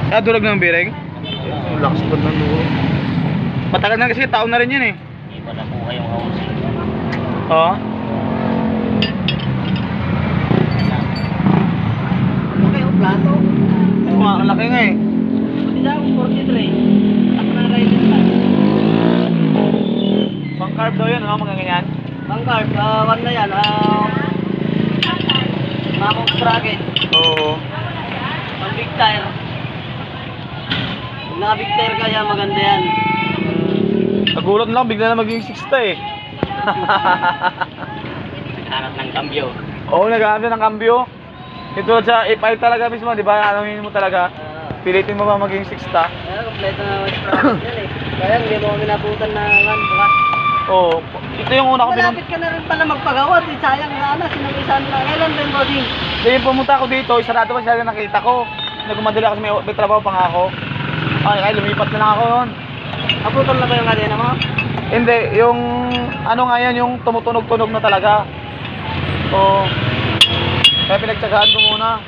Ah, durog ng bearing? Ang lakas ba ng dugo? Matagal na kasi, taon na rin yun eh. Hindi pa nabuhay yung housing. Oo. Okay, yung plato. Oo nga, ang laki nga eh. Pati sa akong 43. Ako na rider lang. Pang carb daw yun, ano? Mga ganyan. Vanguard, one na yan. Mamong bracket. Oo. Pang big tire. Pag naka-big tire ka yan, maganda yan. Nagulat lang, bigla na maging 60 eh. Naghanap ng kambyo. Oo, nag-aambi ng cambio. Ito sa F5 talaga mismo, di ba? Anuhin mo talaga. Pilitin mo ba maging 60? Kaya, kompleto na one bracket yan eh. Kaya, hindi mo kami nabutan na one, bukas. Oo. Ito yung una ko Malapit ka na rin pala magpagawa. Di sayang sana, sinabihan na. Kailan ba yung boarding? Hindi, pumunta ako dito, isarado pa siya na nakita ko. Nagmamadali ako kasi may trabaho pang ako. Ay, kaya lumipat na lang ako noon. Naputol na ba yung kadena mo? Hindi, yung ano nga yan, yung tumutunog-tunog na talaga. Oo. Kaya pinagtsagaan ko muna.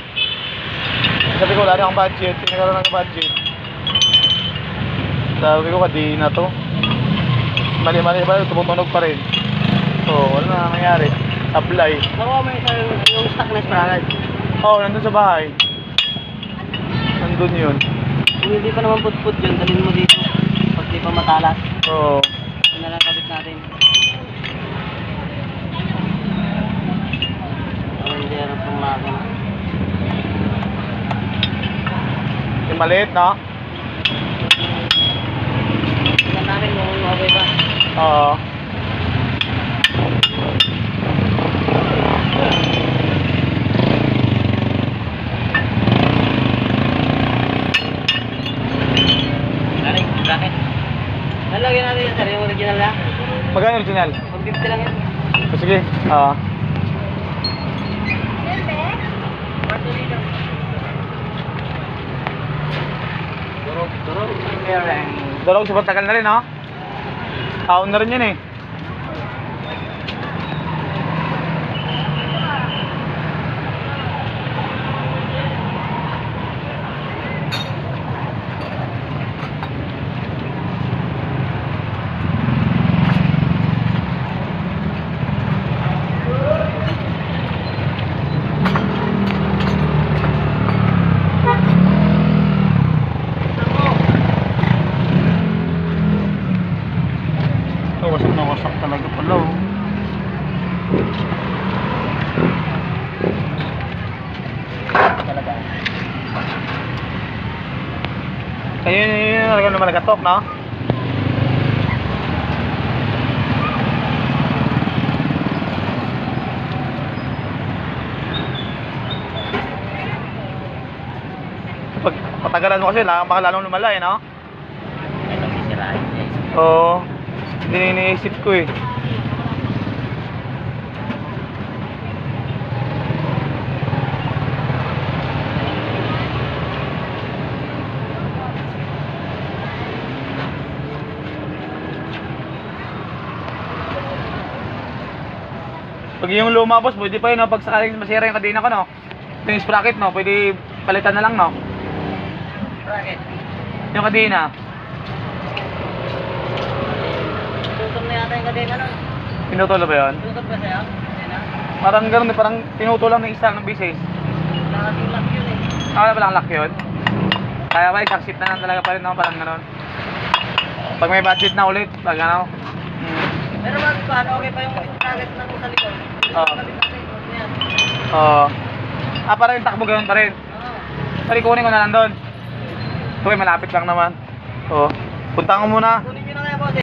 Sabi ko, wala na akong budget. Pinagawa na ng budget. Sabi ko, di na to. Mali-mali ba, tumutunog pa rin. So, wala na nangyari. Apply. Nakuha mo yung stock na spracket. Oo, nandun sa bahay. Nandun yun. Kung hindi pa naman put-put yun, dalhin mo dito. Pag di pa matalas, Oo. yun na lang kabit natin. Hindi rin pong makina. Yung maliit, no? Tingnan namin kung okay ba. Oo. Galing, bracket. Nalagyan natin yun sir, yung original na. Magkano original? 150 lang yun. O, sige. Oo. Durog. Bearing. Dalawang sobrang tagal na rin, no? Taon na rin yun eh. Wasak na wasak talaga pala, oh. Talaga. Ayun, yun, talaga naman nagatok, no? Pag patagalan mo kasi, baka lalong lumala, eh, no? Ito, sisirain niya eh. Oo. Hindi na iniisip ko eh. Pag yung luma, boss, pwede pa yun, no? Pag sakaling masira yung kadena ko, no? Ito yung sprocket, no? Pwede palitan na lang, no? Bracket. Yung kadena. Tutong na yata yung kadena nun. Pinutol ba yun? Tutong ba sa'yo? Kadena? Parang ganun, parang pinutol lang ng isa ng bisis. Wala kasing lock yun eh. Wala palang lock yun. Kaya ba, isang seat na lang talaga pa rin, no? Parang ganun. Pag may budget na ulit, pag ano. Pero wag pa, okay pa yung bracket na sa likod. Oo. Kabit natin, okay yan. Oo. Ah, parang yung takbo ganun pa rin. Oo. Sorry, kunin ko na lang doon. Okay, malapit lang naman. Oo. Punta ko muna. Kunin nyo na kaya boss.